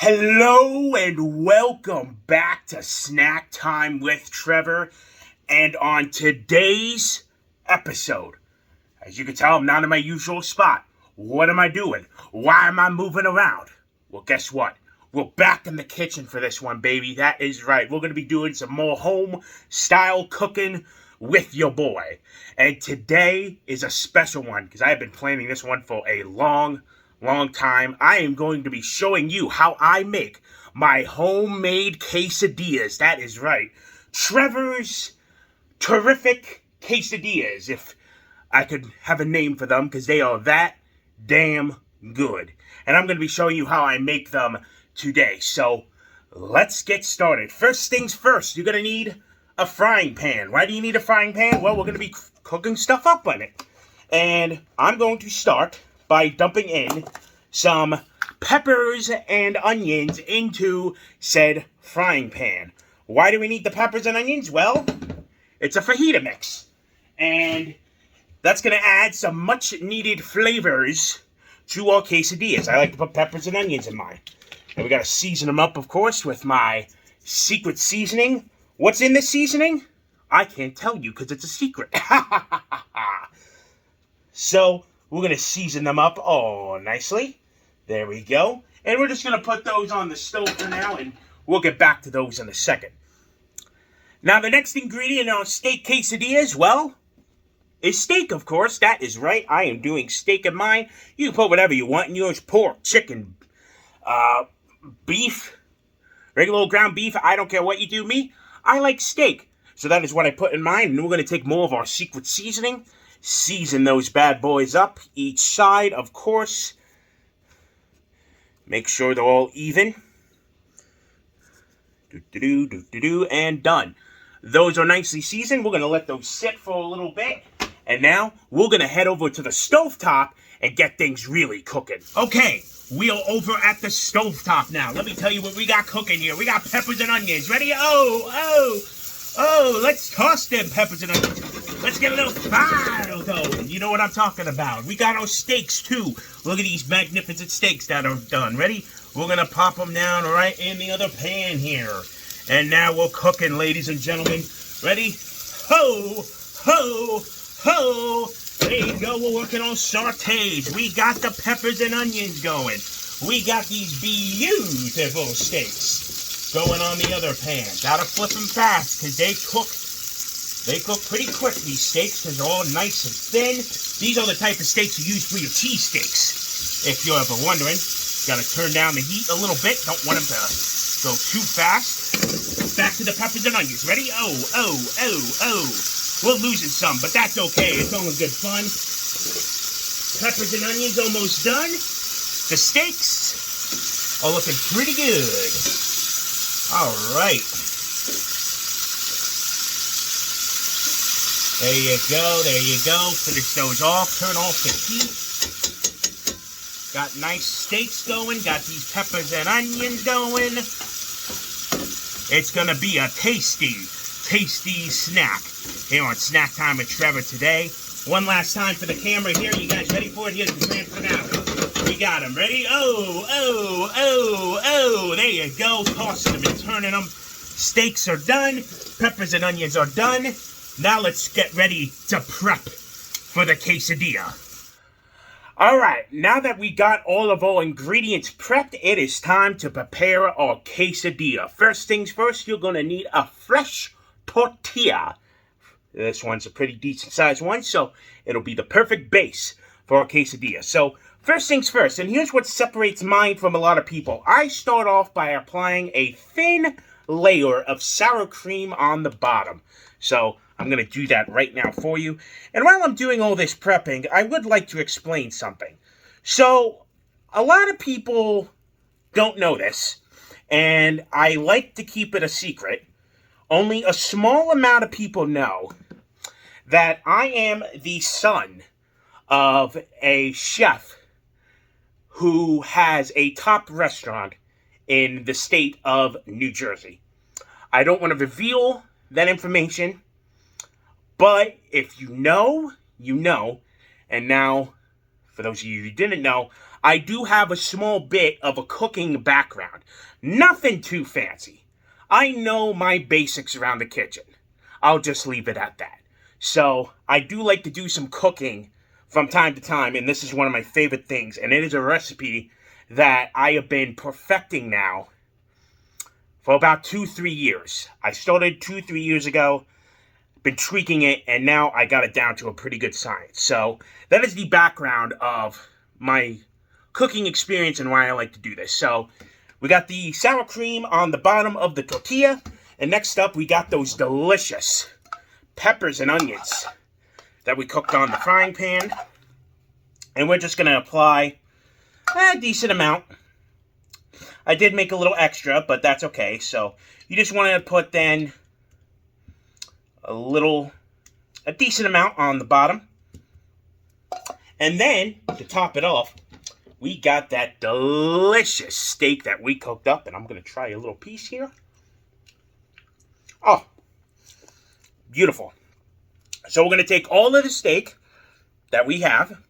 Hello and welcome back to Snack Time with Trevor. And on today's episode, as you can tell, I'm not in my usual spot. What am I doing? Why am I moving around? Well, guess what? We're back in the kitchen for this one, baby. That is right. We're going to be doing some more home-style cooking with your boy. And today is a special one because I have been planning this one for a long time. I am going to be showing you how I make my homemade quesadillas. That is right. Trevor's terrific quesadillas, if I could have a name for them, because they are that damn good. And I'm going to be showing you how I make them today. So let's get started. First things first, you're going to need a frying pan. Why do you need a frying pan? Well, we're going to be cooking stuff up on it. And I'm going to start by dumping in some peppers and onions into said frying pan. Why do we need the peppers and onions? Well, it's a fajita mix. And that's going to add some much needed flavors to our quesadillas. I like to put peppers and onions in mine. And we got to season them up, of course, with my secret seasoning. What's in this seasoning? I can't tell you because it's a secret. So we're going to season them up nicely. There we go. And we're just going to put those on the stove for now, and we'll get back to those in a second. Now, the next ingredient in our steak quesadillas, well, is steak, of course. That is right. I am doing steak in mine. You can put whatever you want in yours. Pork, chicken, beef, regular old ground beef. I don't care what you do. Me, I like steak. So that is what I put in mine. And we're going to take more of our secret seasoning. Season those bad boys up, each side, of course. Make sure they're all even. And done. Those are nicely seasoned. We're going to let those sit for a little bit. And now, we're going to head over to the stovetop and get things really cooking. Okay, we are over at the stovetop now. Let me tell you what we got cooking here. We got peppers and onions. Ready? Oh, let's toss them peppers and onions. Let's get a little fire going. You know what I'm talking about. We got our steaks, too. Look at these magnificent steaks that are done. Ready? We're going to pop them down right in the other pan here. And now we're cooking, ladies and gentlemen. Ready? Ho! There you go. We're working on sautés. We got the peppers and onions going. We got these beautiful steaks going on the other pan. Gotta flip them fast because they cook pretty quick, these steaks, because they're all nice and thin. These are the type of steaks you use for your cheesesteaks, if you're ever wondering. Gotta turn down the heat a little bit. Don't want them to go too fast. Back to the peppers and onions. Ready? Oh. We're losing some, but that's okay. It's only good fun. Peppers and onions almost done. The steaks are looking pretty good. All right. There you go. Finish those off. Turn off the heat. Got nice steaks going. Got these peppers and onions going. It's going to be a tasty snack here on Snack Time with Trevor today. One last time for the camera here. You guys ready for it? Here's the grand finale. We got them. Ready? Oh. There you go. Tossing them and turning them. Steaks are done. Peppers and onions are done. Now let's get ready to prep for the quesadilla. Alright, now that we got all of our ingredients prepped, it is time to prepare our quesadilla. First things first, you're going to need a fresh tortilla. This one's a pretty decent sized one, so it'll be the perfect base for our quesadilla. So, first things first, and here's what separates mine from a lot of people. I start off by applying a thin layer of sour cream on the bottom. So, I'm going to do that right now for you. And while I'm doing all this prepping, I would like to explain something. So, a lot of people don't know this, and I like to keep it a secret. Only a small amount of people know that I am the son of a chef who has a top restaurant in the state of New Jersey. I don't want to reveal that information, but if you know, you know. And now, for those of you who didn't know, I do have a small bit of a cooking background. Nothing too fancy. I know my basics around the kitchen. I'll just leave it at that. So, I do like to do some cooking from time to time, and this is one of my favorite things, and it is a recipe that I have been perfecting now for about 2-3 years. I started 2-3 years ago, been tweaking it, and now I got it down to a pretty good science. So that is the background of my cooking experience and why I like to do this. So we got the sour cream on the bottom of the tortilla, and next up we got those delicious peppers and onions that we cooked on the frying pan, and we're just going to apply a decent amount. I did make a little extra, but that's okay. So you just want to put then a decent amount on the bottom. And then, to top it off, we got that delicious steak that we cooked up. And I'm going to try a little piece here. Oh, beautiful. So we're going to take all of the steak that we have,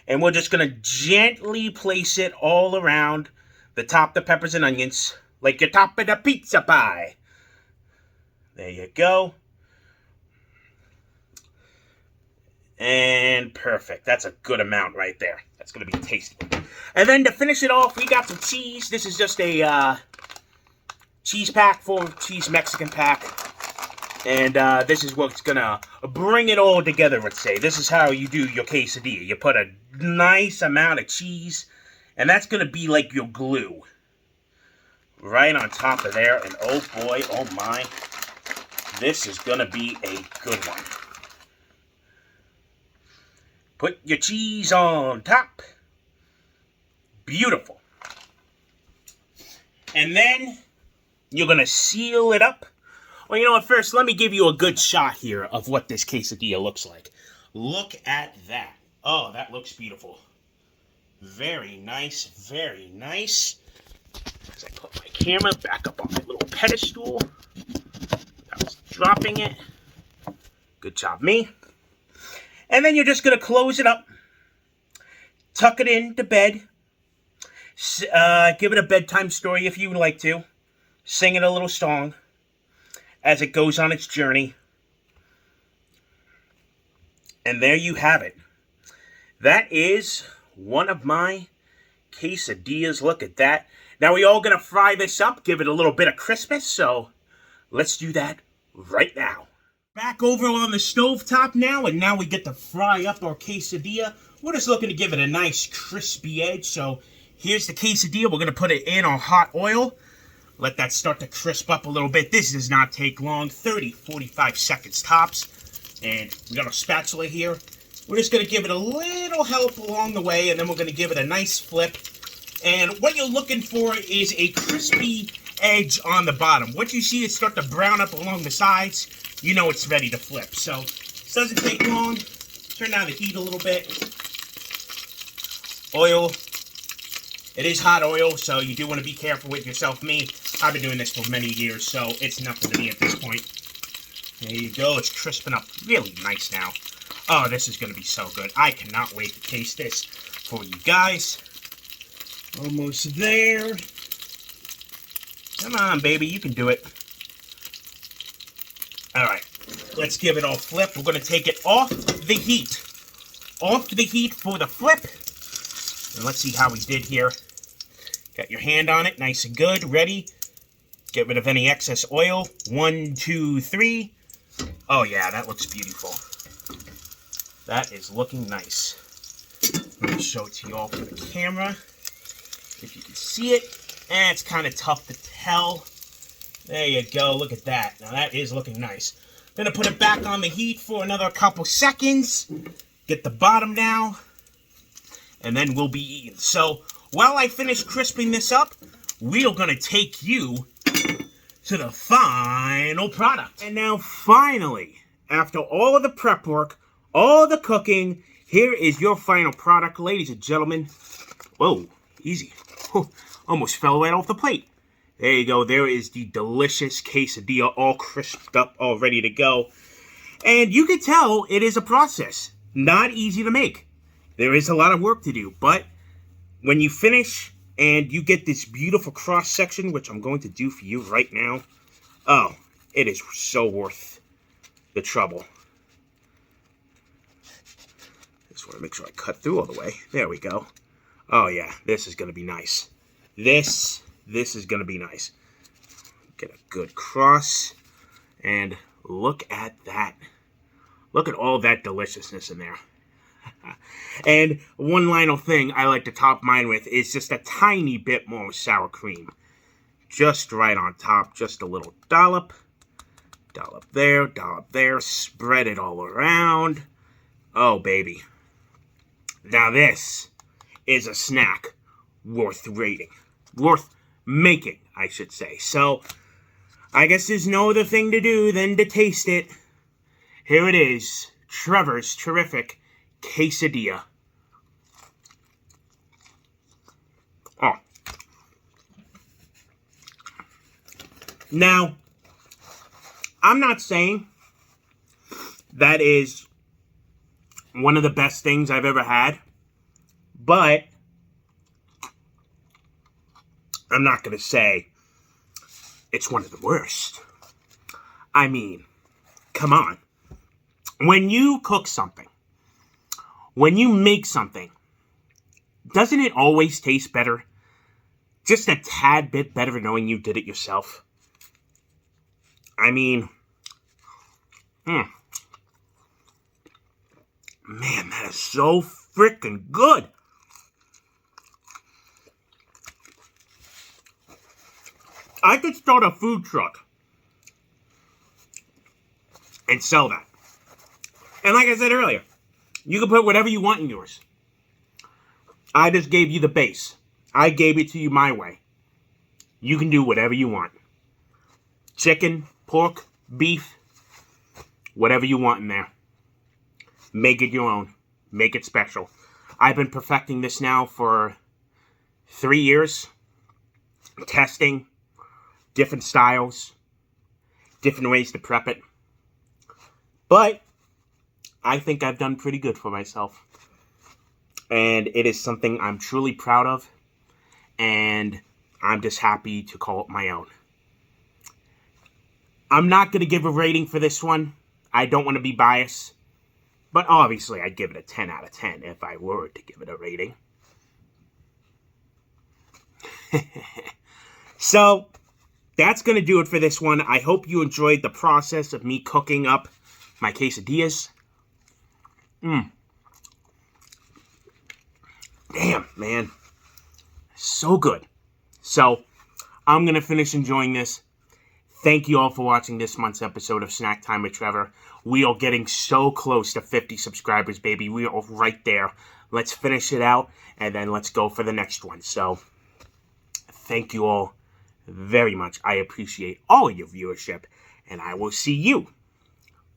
and we're just going to gently place it all around the top of the peppers and onions, like your top of the pizza pie. There you go. And perfect. That's a good amount right there. That's going to be tasty. And then to finish it off, we got some cheese. This is just a cheese pack, full cheese Mexican pack. And this is what's going to bring it all together, let's say. This is how you do your quesadilla. You put a nice amount of cheese, and that's going to be like your glue. Right on top of there. And oh boy, oh my. This is going to be a good one. Put your cheese on top. Beautiful. And then you're going to seal it up. Well, you know what? First, let me give you a good shot here of what this quesadilla looks like. Look at that. Oh, that looks beautiful. Very nice, very nice. As I put my camera back up on my little pedestal. I was dropping it. Good job, me. And then you're just going to close it up. Tuck it into bed. Give it a bedtime story if you would like to. Sing it a little song as it goes on its journey. And there you have it. That is one of my quesadillas. Look at that. Now we're all going to fry this up, give it a little bit of crispness, so let's do that right now. Back over on the stovetop now, and now we get to fry up our quesadilla. We're just looking to give it a nice crispy edge, so here's the quesadilla. We're going to put it in on hot oil. Let that start to crisp up a little bit. This does not take long, 30-45 seconds tops. And we got our spatula here. We're just going to give it a little help along the way, and then we're going to give it a nice flip. And what you're looking for is a crispy edge on the bottom. Once you see it start to brown up along the sides, you know it's ready to flip. So it doesn't take long. Turn down the heat a little bit. Oil. It is hot oil, so you do want to be careful with yourself. Me, I've been doing this for many years, so it's nothing to me at this point. There you go. It's crisping up really nice now. Oh, this is going to be so good. I cannot wait to taste this for you guys. Almost there. Come on, baby. You can do it. All right. Let's give it a flip. We're going to take it off the heat. Off the heat for the flip. And let's see how we did here. Got your hand on it, nice and good, ready. Get rid of any excess oil. 1, 2, 3. Oh yeah, that looks beautiful. That is looking nice. Let me show it to you all for the camera. If you can see it. It's kind of tough to tell. There you go, look at that. Now that is looking nice. Gonna put it back on the heat for another couple seconds. Get the bottom now. And then we'll be eating. So, while I finish crisping this up, we are going to take you to the final product. And now, finally, after all of the prep work, all the cooking, here is your final product, ladies and gentlemen. Whoa, easy. Almost fell right off the plate. There you go. There is the delicious quesadilla, all crisped up, all ready to go. And you can tell it is a process. Not easy to make. There is a lot of work to do, but when you finish and you get this beautiful cross section, which I'm going to do for you right now, oh, it is so worth the trouble. Just want to make sure I cut through all the way. There we go. Oh yeah, this is going to be nice. This is going to be nice. Get a good cross, and look at that. Look at all that deliciousness in there. And one final thing I like to top mine with is just a tiny bit more sour cream. Just right on top, just a little dollop. Dollop there, spread it all around. Oh, baby. Now this is a snack worth rating. Worth making, I should say. So, I guess there's no other thing to do than to taste it. Here it is. Trevor's terrific quesadilla. Oh. Now, I'm not saying that is one of the best things I've ever had, but I'm not going to say it's one of the worst. I mean, come on. When you cook something, when you make something, doesn't it always taste better? Just a tad bit better knowing you did it yourself. I mean, man, that is so freaking good. I could start a food truck and sell that. And like I said earlier, you can put whatever you want in yours. I just gave you the base. I gave it to you my way. You can do whatever you want. Chicken, pork, beef, whatever you want in there. Make it your own. Make it special. I've been perfecting this now for 3 years. Testing different styles, different ways to prep it. But I think I've done pretty good for myself. And it is something I'm truly proud of. And I'm just happy to call it my own. I'm not going to give a rating for this one. I don't want to be biased. But obviously, I'd give it a 10 out of 10 if I were to give it a rating. So, that's going to do it for this one. I hope you enjoyed the process of me cooking up my quesadillas. Damn, man. So good. So, I'm going to finish enjoying this. Thank you all for watching this month's episode of Snack Time with Trevor. We are getting so close to 50 subscribers, baby. We are right there. Let's finish it out, and then let's go for the next one. So, thank you all very much. I appreciate all of your viewership, and I will see you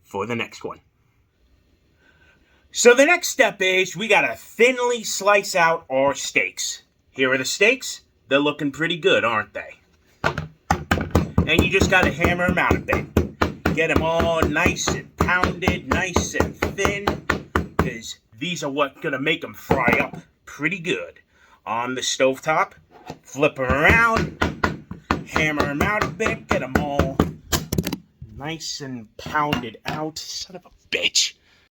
for the next one. So the next step is we got to thinly slice out our steaks. Here are the steaks. They're looking pretty good, aren't they? And you just got to hammer them out a bit. Get them all nice and pounded, nice and thin, because these are what's going to make them fry up pretty good. On the stovetop, flip them around, hammer them out a bit, get them all nice and pounded out. Son of a bitch.